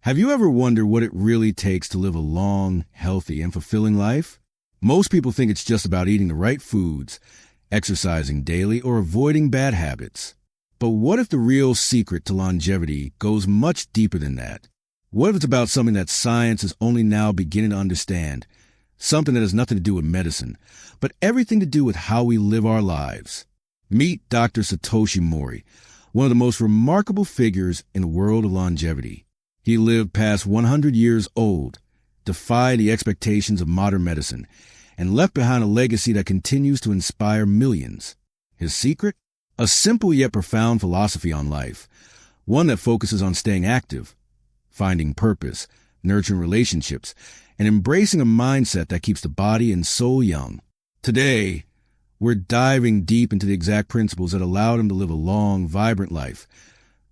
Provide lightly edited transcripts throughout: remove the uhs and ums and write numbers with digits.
Have you ever wondered what it really takes to live a long, healthy, and fulfilling life? Most people think it's just about eating the right foods, exercising daily, or avoiding bad habits. But what if the real secret to longevity goes much deeper than that? What if it's about something that science is only now beginning to understand? Something that has nothing to do with medicine, but everything to do with how we live our lives. Meet Dr. Satoshi Mori, one of the most remarkable figures in the world of longevity. He lived past 100 years old, defied the expectations of modern medicine, and left behind a legacy that continues to inspire millions. His secret? A simple yet profound philosophy on life, one that focuses on staying active, finding purpose, nurturing relationships, and embracing a mindset that keeps the body and soul young. Today, we're diving deep into the exact principles that allowed him to live a long, vibrant life.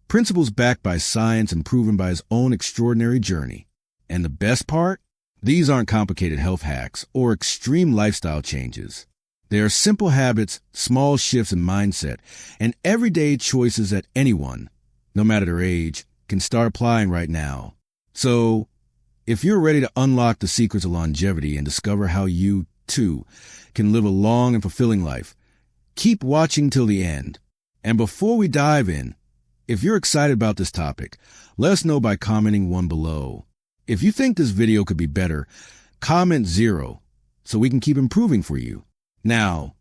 Principles backed by science and proven by his own extraordinary journey. And the best part? These aren't complicated health hacks or extreme lifestyle changes. They are simple habits, small shifts in mindset, and everyday choices that anyone, no matter their age, can start applying right now. So, if you're ready to unlock the secrets of longevity and discover how you, too, can live a long and fulfilling life, keep watching till the end. And before we dive in, if you're excited about this topic, let us know by commenting 1 below. If you think this video could be better, comment 0 so we can keep improving for you. Now,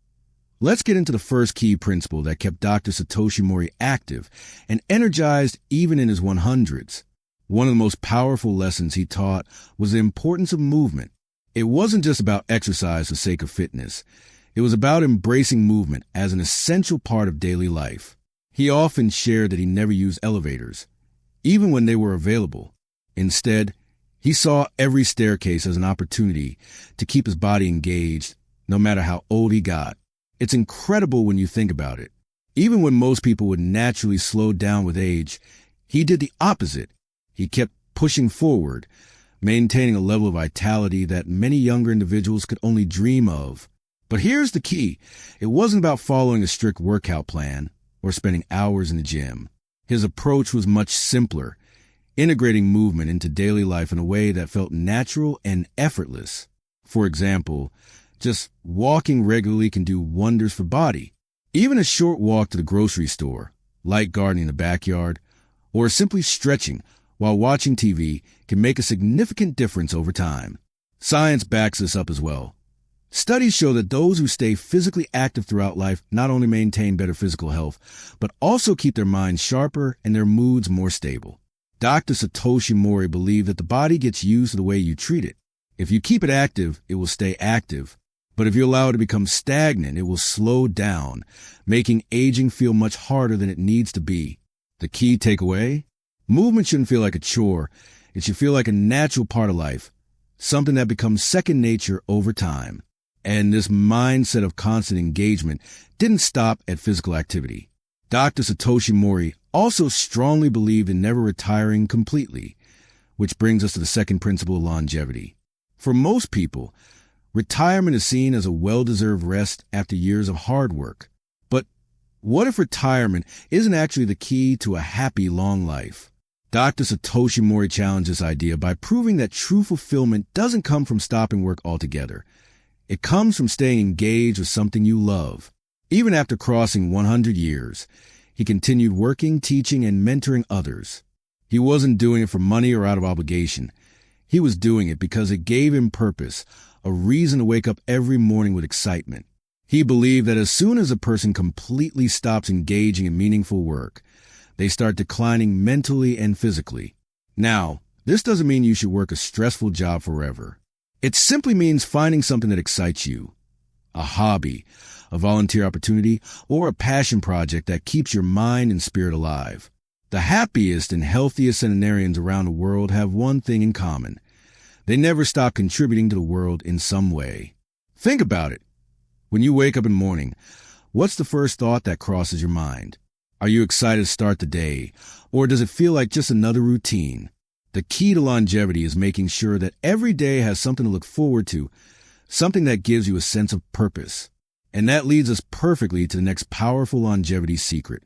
let's get into the first key principle that kept Dr. Satoshi Mori active and energized even in his 100s. One of the most powerful lessons he taught was the importance of movement. It wasn't just about exercise for the sake of fitness. It was about embracing movement as an essential part of daily life. He often shared that he never used elevators, even when they were available. Instead, he saw every staircase as an opportunity to keep his body engaged, no matter how old he got. It's incredible when you think about it. Even when most people would naturally slow down with age, he did the opposite. He kept pushing forward, maintaining a level of vitality that many younger individuals could only dream of. But here's the key. It wasn't about following a strict workout plan or spending hours in the gym. His approach was much simpler, integrating movement into daily life in a way that felt natural and effortless. For example, just walking regularly can do wonders for body. Even a short walk to the grocery store, light gardening in the backyard, or simply stretching while watching TV can make a significant difference over time. Science backs this up as well. Studies show that those who stay physically active throughout life not only maintain better physical health, but also keep their minds sharper and their moods more stable. Dr. Satoshi Mori believed that the body gets used to the way you treat it. If you keep it active, it will stay active. But if you allow it to become stagnant, it will slow down, making aging feel much harder than it needs to be. The key takeaway? Movement shouldn't feel like a chore. It should feel like a natural part of life, something that becomes second nature over time. And this mindset of constant engagement didn't stop at physical activity. Dr. Satoshi Mori also strongly believed in never retiring completely, which brings us to the second principle of longevity. For most people, retirement is seen as a well-deserved rest after years of hard work. But what if retirement isn't actually the key to a happy, long life? Dr. Satoshi Mori challenged this idea by proving that true fulfillment doesn't come from stopping work altogether. It comes from staying engaged with something you love. Even after crossing 100 years, he continued working, teaching, and mentoring others. He wasn't doing it for money or out of obligation. He was doing it because it gave him purpose, a reason to wake up every morning with excitement. He believed that as soon as a person completely stops engaging in meaningful work, they start declining mentally and physically. Now, this doesn't mean you should work a stressful job forever. It simply means finding something that excites you, a hobby, a volunteer opportunity, or a passion project that keeps your mind and spirit alive. The happiest and healthiest centenarians around the world have one thing in common. They never stop contributing to the world in some way. Think about it. When you wake up in the morning, what's the first thought that crosses your mind? Are you excited to start the day, or does it feel like just another routine? The key to longevity is making sure that every day has something to look forward to, something that gives you a sense of purpose. And that leads us perfectly to the next powerful longevity secret.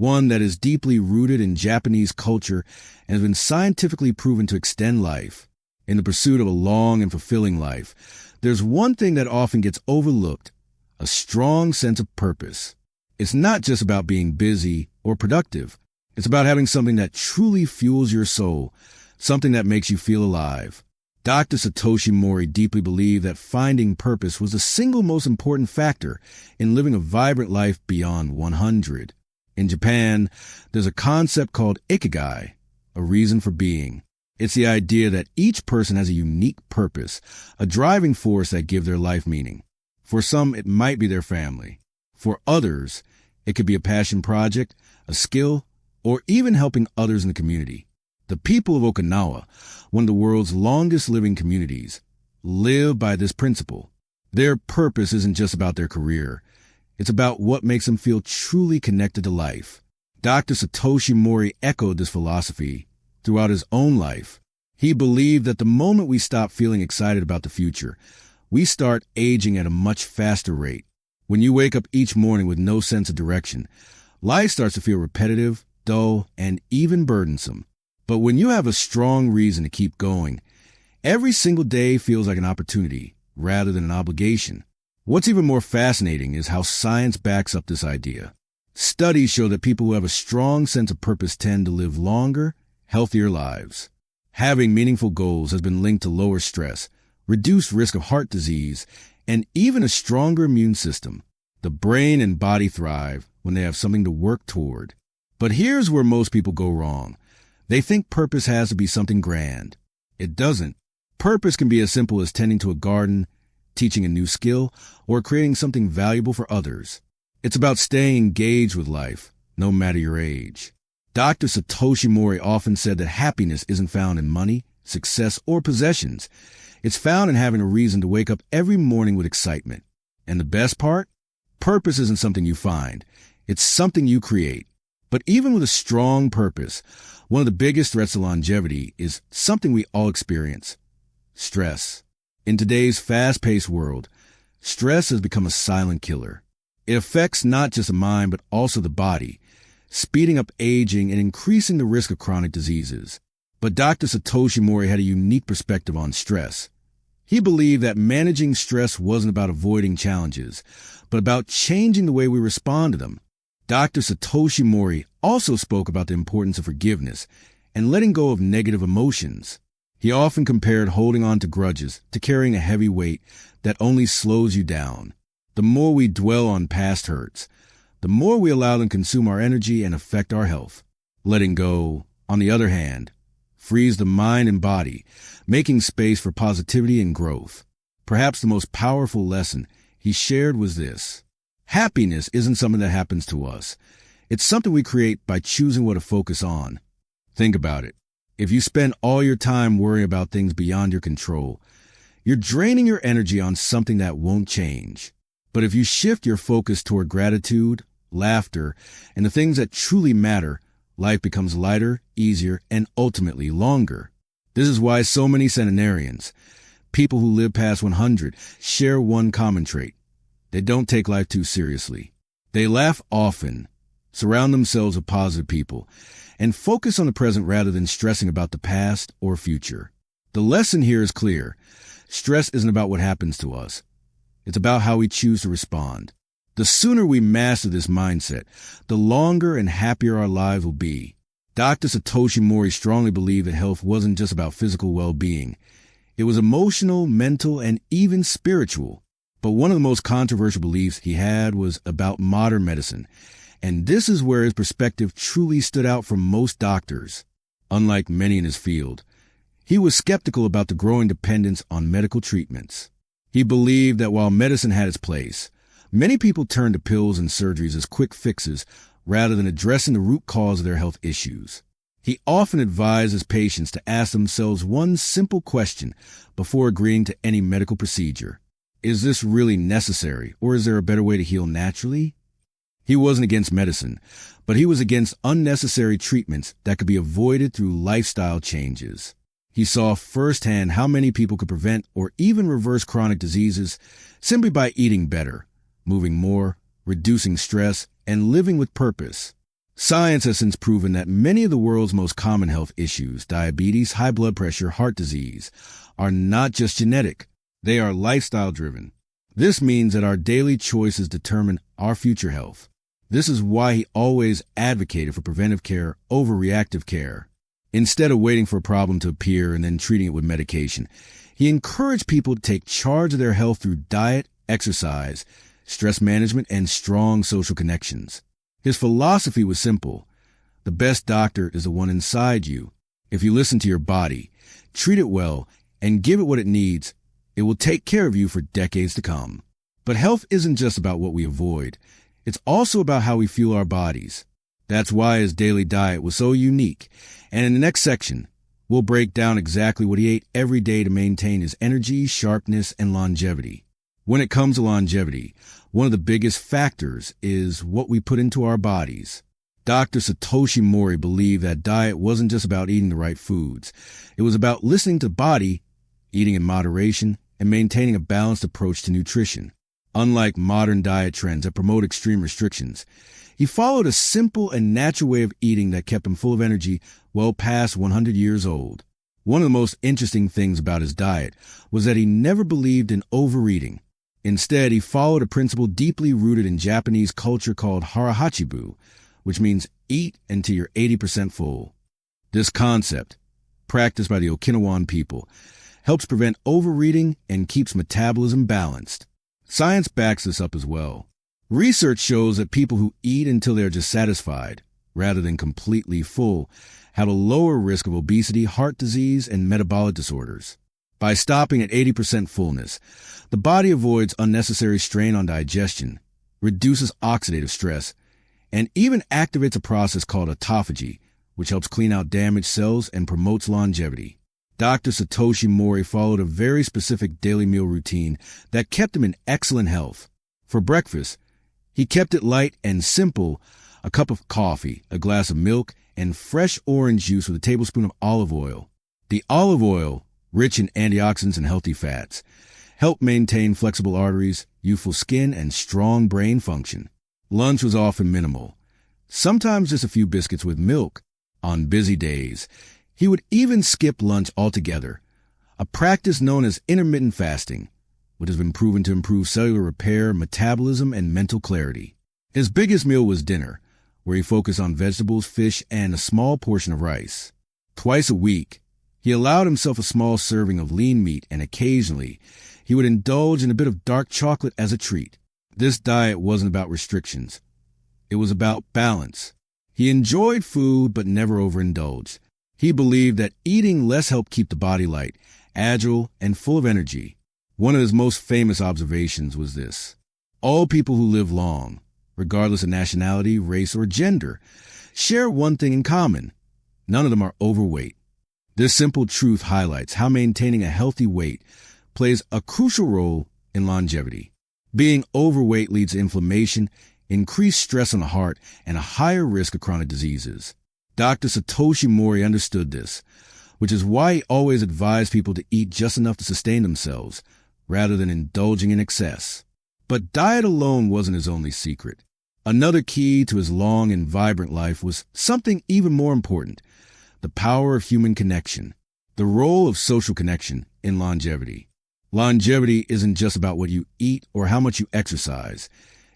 one that is deeply rooted in Japanese culture and has been scientifically proven to extend life. In the pursuit of a long and fulfilling life, there's one thing that often gets overlooked: a strong sense of purpose. It's not just about being busy or productive. It's about having something that truly fuels your soul, something that makes you feel alive. Dr. Satoshi Mori deeply believed that finding purpose was the single most important factor in living a vibrant life beyond 100. In Japan, there's a concept called ikigai, a reason for being. It's the idea that each person has a unique purpose, a driving force that gives their life meaning. For some, it might be their family. For others, it could be a passion project, a skill, or even helping others in the community. The people of Okinawa, one of the world's longest living communities, live by this principle. Their purpose isn't just about their career. It's about what makes them feel truly connected to life. Dr. Satoshi Mori echoed this philosophy throughout his own life. He believed that the moment we stop feeling excited about the future, we start aging at a much faster rate. When you wake up each morning with no sense of direction, life starts to feel repetitive, dull, and even burdensome. But when you have a strong reason to keep going, every single day feels like an opportunity rather than an obligation. What's even more fascinating is how science backs up this idea. Studies show that people who have a strong sense of purpose tend to live longer, healthier lives. Having meaningful goals has been linked to lower stress, reduced risk of heart disease, and even a stronger immune system. The brain and body thrive when they have something to work toward. But here's where most people go wrong. They think purpose has to be something grand. It doesn't. Purpose can be as simple as tending to a garden, teaching a new skill, or creating something valuable for others. It's about staying engaged with life, no matter your age. Dr. Satoshi Mori often said that happiness isn't found in money, success, or possessions. It's found in having a reason to wake up every morning with excitement. And the best part? Purpose isn't something you find. It's something you create. But even with a strong purpose, one of the biggest threats to longevity is something we all experience: stress. In today's fast-paced world, stress has become a silent killer. It affects not just the mind, but also the body, speeding up aging and increasing the risk of chronic diseases. But Dr. Satoshi Mori had a unique perspective on stress. He believed that managing stress wasn't about avoiding challenges, but about changing the way we respond to them. Dr. Satoshi Mori also spoke about the importance of forgiveness and letting go of negative emotions. He often compared holding on to grudges to carrying a heavy weight that only slows you down. The more we dwell on past hurts, the more we allow them to consume our energy and affect our health. Letting go, on the other hand, frees the mind and body, making space for positivity and growth. Perhaps the most powerful lesson he shared was this: happiness isn't something that happens to us. It's something we create by choosing what to focus on. Think about it. If you spend all your time worrying about things beyond your control, you're draining your energy on something that won't change. But if you shift your focus toward gratitude, laughter, and the things that truly matter, life becomes lighter, easier, and ultimately longer. This is why so many centenarians, people who live past 100, share one common trait: they don't take life too seriously. They laugh often, surround themselves with positive people, and focus on the present rather than stressing about the past or future. The lesson here is clear. Stress isn't about what happens to us. It's about how we choose to respond. The sooner we master this mindset, the longer and happier our lives will be. Dr. Satoshi Mori strongly believed that health wasn't just about physical well-being. It was emotional, mental, and even spiritual. But one of the most controversial beliefs he had was about modern medicine, and this is where his perspective truly stood out from most doctors. Unlike many in his field, he was skeptical about the growing dependence on medical treatments. He believed that while medicine had its place, many people turned to pills and surgeries as quick fixes rather than addressing the root cause of their health issues. He often advised his patients to ask themselves one simple question before agreeing to any medical procedure: is this really necessary, or is there a better way to heal naturally? He wasn't against medicine, but he was against unnecessary treatments that could be avoided through lifestyle changes. He saw firsthand how many people could prevent or even reverse chronic diseases simply by eating better, moving more, reducing stress, and living with purpose. Science has since proven that many of the world's most common health issues, diabetes, high blood pressure, heart disease, are not just genetic. They are lifestyle-driven. This means that our daily choices determine our future health. This is why he always advocated for preventive care over reactive care. Instead of waiting for a problem to appear and then treating it with medication, he encouraged people to take charge of their health through diet, exercise, stress management, and strong social connections. His philosophy was simple. The best doctor is the one inside you. If you listen to your body, treat it well, and give it what it needs, it will take care of you for decades to come. But health isn't just about what we avoid. It's also about how we fuel our bodies. That's why his daily diet was so unique. And in the next section, we'll break down exactly what he ate every day to maintain his energy, sharpness, and longevity. When it comes to longevity, one of the biggest factors is what we put into our bodies. Dr. Satoshi Mori believed that diet wasn't just about eating the right foods. It was about listening to the body, eating in moderation, and maintaining a balanced approach to nutrition. Unlike modern diet trends that promote extreme restrictions, he followed a simple and natural way of eating that kept him full of energy well past 100 years old. One of the most interesting things about his diet was that he never believed in overeating. Instead, he followed a principle deeply rooted in Japanese culture called hara-hachibu, which means eat until you're 80% full. This concept, practiced by the Okinawan people, helps prevent overeating and keeps metabolism balanced. Science backs this up as well. Research shows that people who eat until they're just satisfied, rather than completely full, have a lower risk of obesity, heart disease, and metabolic disorders. By stopping at 80% fullness, the body avoids unnecessary strain on digestion, reduces oxidative stress, and even activates a process called autophagy, which helps clean out damaged cells and promotes longevity. Dr. Satoshi Mori followed a very specific daily meal routine that kept him in excellent health. For breakfast, he kept it light and simple: a cup of coffee, a glass of milk, and fresh orange juice with a tablespoon of olive oil. The olive oil, rich in antioxidants and healthy fats, helped maintain flexible arteries, youthful skin, and strong brain function. Lunch was often minimal, sometimes just a few biscuits with milk. On busy days, he would even skip lunch altogether, a practice known as intermittent fasting, which has been proven to improve cellular repair, metabolism, and mental clarity. His biggest meal was dinner, where he focused on vegetables, fish, and a small portion of rice. Twice a week, he allowed himself a small serving of lean meat, and occasionally, he would indulge in a bit of dark chocolate as a treat. This diet wasn't about restrictions. It was about balance. He enjoyed food but never overindulged. He believed that eating less helped keep the body light, agile, and full of energy. One of his most famous observations was this: all people who live long, regardless of nationality, race, or gender, share one thing in common: none of them are overweight. This simple truth highlights how maintaining a healthy weight plays a crucial role in longevity. Being overweight leads to inflammation, increased stress on the heart, and a higher risk of chronic diseases. Dr. Satoshi Mori understood this, which is why he always advised people to eat just enough to sustain themselves, rather than indulging in excess. But diet alone wasn't his only secret. Another key to his long and vibrant life was something even more important: the power of human connection, the role of social connection in longevity. Longevity isn't just about what you eat or how much you exercise.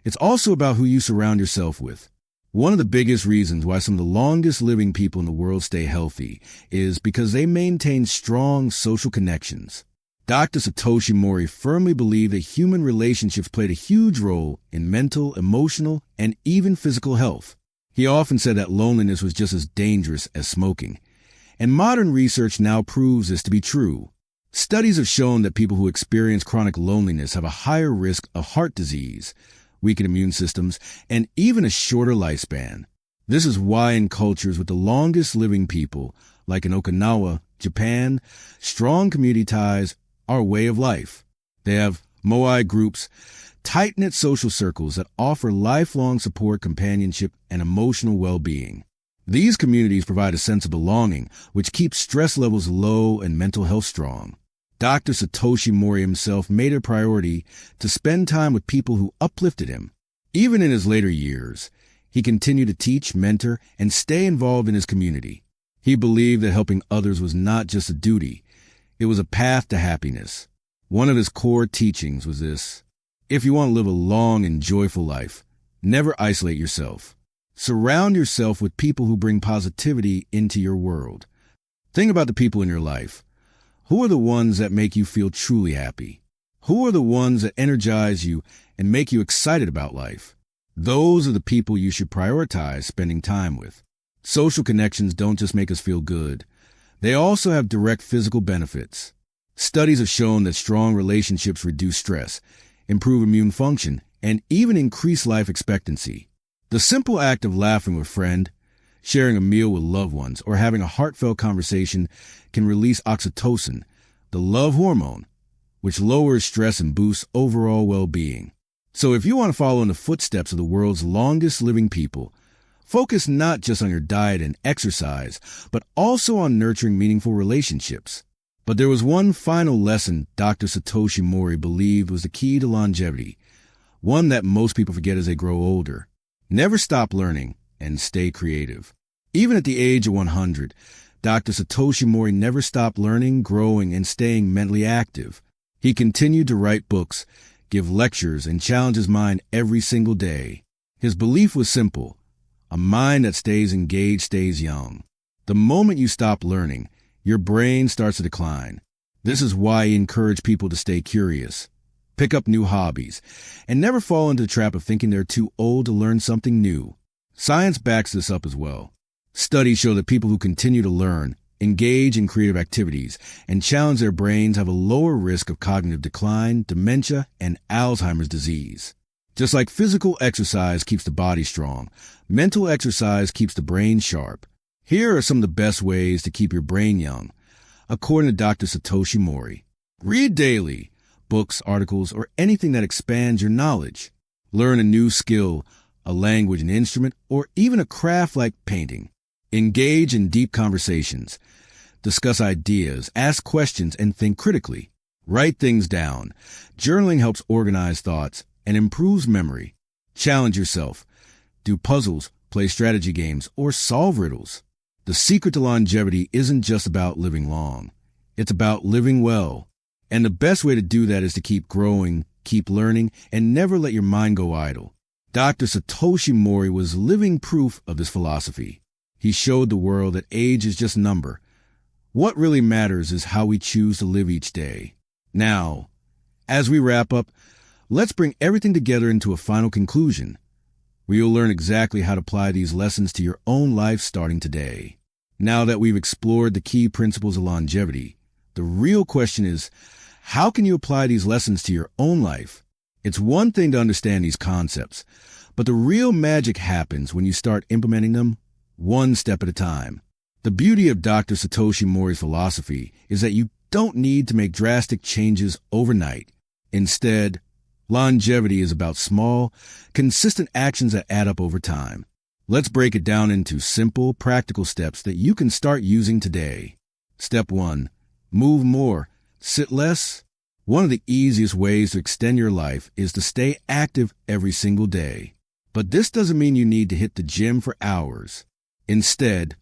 It's also about who you surround yourself with. One of the biggest reasons why some of the longest living people in the world stay healthy is because they maintain strong social connections. Dr. Satoshi Mori firmly believed that human relationships played a huge role in mental, emotional, and even physical health. He often said that loneliness was just as dangerous as smoking, and modern research now proves this to be true. Studies have shown that people who experience chronic loneliness have a higher risk of heart disease, weakened immune systems, and even a shorter lifespan. This is why in cultures with the longest living people, like in Okinawa, Japan, strong community ties are a way of life. They have moai groups, tight-knit social circles that offer lifelong support, companionship, and emotional well-being. These communities provide a sense of belonging, which keeps stress levels low and mental health strong. Dr. Satoshi Mori himself made it a priority to spend time with people who uplifted him. Even in his later years, He continued to teach, mentor, and stay involved in his community. He believed that helping others was not just a duty, it was a path to happiness. One of his core teachings was this: if you want to live a long and joyful life, never isolate yourself. Surround yourself with people who bring positivity into your world. Think about the people in your life. Who are the ones that make you feel truly happy? Who are the ones that energize you and make you excited about life? Those are the people you should prioritize spending time with. Social connections don't just make us feel good. They also have direct physical benefits. Studies have shown that strong relationships reduce stress, improve immune function, and even increase life expectancy. The simple act of laughing with a friend, sharing a meal with loved ones, or having a heartfelt conversation can release oxytocin, the love hormone, which lowers stress and boosts overall well-being. So if you want to follow in the footsteps of the world's longest living people, focus not just on your diet and exercise, but also on nurturing meaningful relationships. But there was one final lesson Dr. Satoshi Mori believed was the key to longevity, one that most people forget as they grow older. Never stop learning and stay creative. Even at the age of 100, Dr. Satoshi Mori never stopped learning, growing, and staying mentally active. He continued to write books, give lectures, and challenge his mind every single day. His belief was simple: a mind that stays engaged stays young. The moment you stop learning, your brain starts to decline. This is why he encouraged people to stay curious, pick up new hobbies, and never fall into the trap of thinking they're too old to learn something new. Science backs this up as well. Studies show that people who continue to learn, engage in creative activities, and challenge their brains have a lower risk of cognitive decline, dementia, and Alzheimer's disease. Just like physical exercise keeps the body strong, mental exercise keeps the brain sharp. Here are some of the best ways to keep your brain young, according to Dr. Satoshi Mori. Read daily. Books, articles, or anything that expands your knowledge. Learn a new skill, a language, an instrument, or even a craft like painting. Engage in deep conversations. Discuss ideas, ask questions, and think critically. Write things down. Journaling helps organize thoughts and improves memory. Challenge yourself. Do puzzles, play strategy games, or solve riddles. The secret to longevity isn't just about living long. It's about living well. And the best way to do that is to keep growing, keep learning, and never let your mind go idle. Dr. Satoshi Mori was living proof of this philosophy. He showed the world that age is just a number. What really matters is how we choose to live each day. Now, as we wrap up, let's bring everything together into a final conclusion, where you'll learn exactly how to apply these lessons to your own life starting today. Now that we've explored the key principles of longevity, the real question is, how can you apply these lessons to your own life? It's one thing to understand these concepts, but the real magic happens when you start implementing them one step at a time. The beauty of Dr. Satoshi Mori's philosophy is that you don't need to make drastic changes overnight. Instead, longevity is about small, consistent actions that add up over time. Let's break it down into simple, practical steps that you can start using today. Step 1. Move more. Sit less. One of the easiest ways to extend your life is to stay active every single day. But this doesn't mean you need to hit the gym for hours. Instead,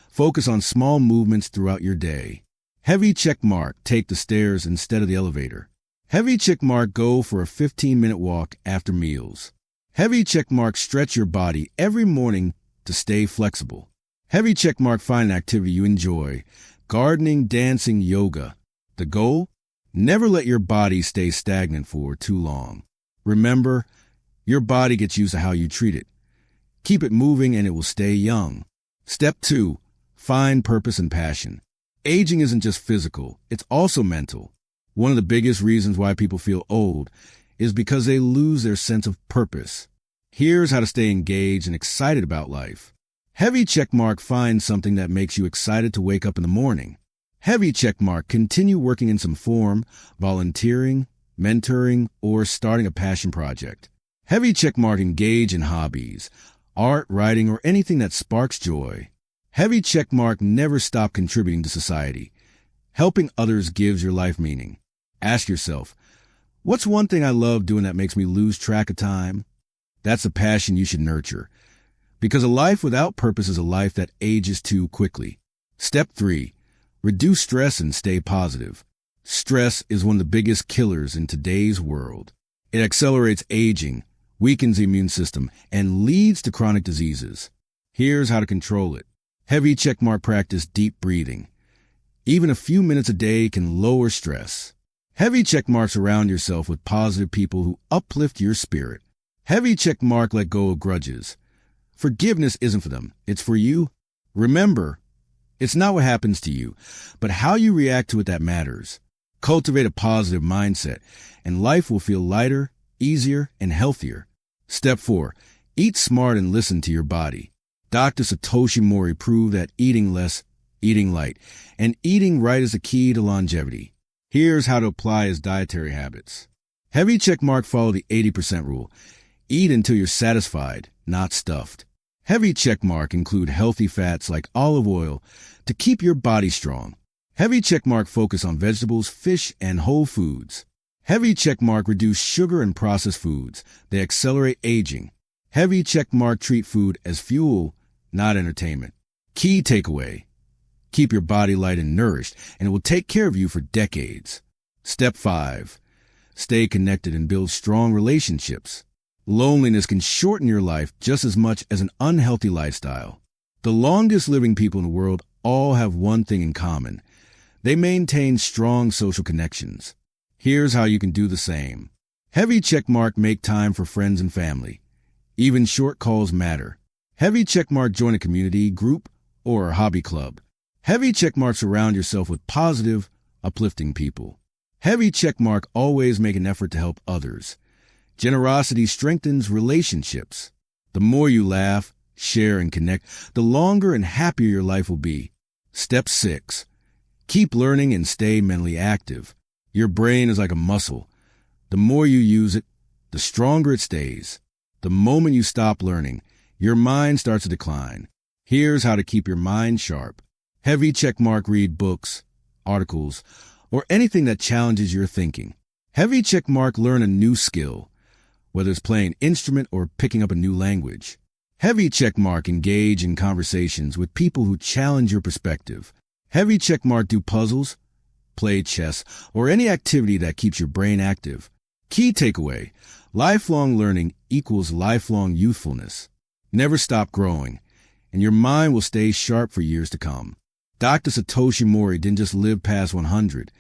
focus on small movements throughout your day. Heavy check mark, take the stairs instead of the elevator. Heavy check mark, go for a 15-minute walk after meals. Heavy check mark, stretch your body every morning to stay flexible. Heavy check mark, find an activity you enjoy. Gardening, dancing, yoga. The goal? Never let your body stay stagnant for too long. Remember, your body gets used to how you treat it. Keep it moving and it will stay young. Step 2. Find purpose and passion. Aging isn't just physical, it's also mental. One of the biggest reasons why people feel old is because they lose their sense of purpose. Here's how to stay engaged and excited about life. Heavy checkmark, find something that makes you excited to wake up in the morning. Heavy checkmark, continue working in some form, volunteering, mentoring, or starting a passion project. Heavy checkmark, engage in hobbies, art, writing, or anything that sparks joy. Heavy checkmark, never stop contributing to society. Helping others gives your life meaning. Ask yourself, what's one thing I love doing that makes me lose track of time? That's a passion you should nurture. Because a life without purpose is a life that ages too quickly. Step 3. Reduce stress and stay positive. Stress is one of the biggest killers in today's world. It accelerates aging, weakens the immune system, and leads to chronic diseases. Here's how to control it. Heavy checkmark practice deep breathing. Even a few minutes a day can lower stress. Heavy checkmark surround yourself with positive people who uplift your spirit. Heavy checkmark let go of grudges. Forgiveness isn't for them, it's for you. Remember, it's not what happens to you, but how you react to it that matters. Cultivate a positive mindset, and life will feel lighter, easier, and healthier. Step 4. Eat smart and listen to your body. Dr. Satoshi Mori proved that eating less, eating light, and eating right is the key to longevity. Here's how to apply his dietary habits. Heavy checkmark follow the 80% rule. Eat until you're satisfied, not stuffed. Heavy checkmark include healthy fats like olive oil to keep your body strong. Heavy checkmark focus on vegetables, fish, and whole foods. Heavy checkmark reduce sugar and processed foods. They accelerate aging. Heavy checkmark treat food as fuel, not entertainment. Key takeaway. Keep your body light and nourished, and it will take care of you for decades. Step 5. Stay connected and build strong relationships. Loneliness can shorten your life just as much as an unhealthy lifestyle. The longest living people in the world all have one thing in common. They maintain strong social connections. Here's how you can do the same. Heavy checkmark make time for friends and family. Even short calls matter. Heavy checkmark join a community, group, or a hobby club. Heavy checkmark surround yourself with positive, uplifting people. Heavy checkmark always make an effort to help others. Generosity strengthens relationships. The more you laugh, share, and connect, the longer and happier your life will be. Step 6. Keep learning and stay mentally active. Your brain is like a muscle. The more you use it, the stronger it stays. The moment you stop learning, your mind starts to decline. Here's how to keep your mind sharp. Heavy checkmark read books, articles, or anything that challenges your thinking. Heavy checkmark learn a new skill, whether it's playing an instrument or picking up a new language. Heavy checkmark engage in conversations with people who challenge your perspective. Heavy checkmark do puzzles, play chess, or any activity that keeps your brain active. Key takeaway. Lifelong learning equals lifelong youthfulness. Never stop growing, and your mind will stay sharp for years to come. Dr. Satoshi Mori didn't just live past 100.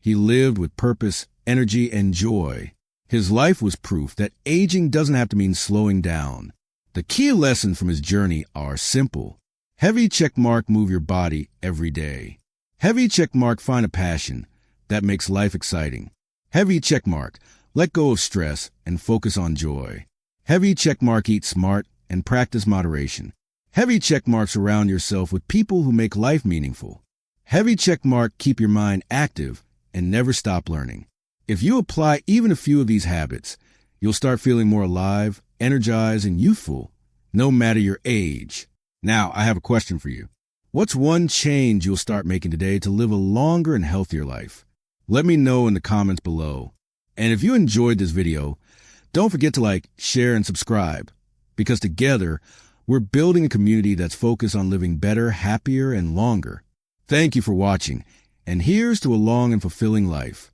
He lived with purpose, energy, and joy. His life was proof that aging doesn't have to mean slowing down. The key lessons from his journey are simple. Heavy checkmark move your body every day. Heavy checkmark find a passion that makes life exciting. Heavy checkmark let go of stress and focus on joy. Heavy checkmark eat smart and practice moderation. Heavy checkmark surround yourself with people who make life meaningful. Heavy checkmark keep your mind active and never stop learning. If you apply even a few of these habits, you'll start feeling more alive, energized, and youthful, no matter your age. Now, I have a question for you. What's one change you'll start making today to live a longer and healthier life? Let me know in the comments below. And if you enjoyed this video, don't forget to like, share, and subscribe, because together, we're building a community that's focused on living better, happier, and longer. Thank you for watching, and here's to a long and fulfilling life.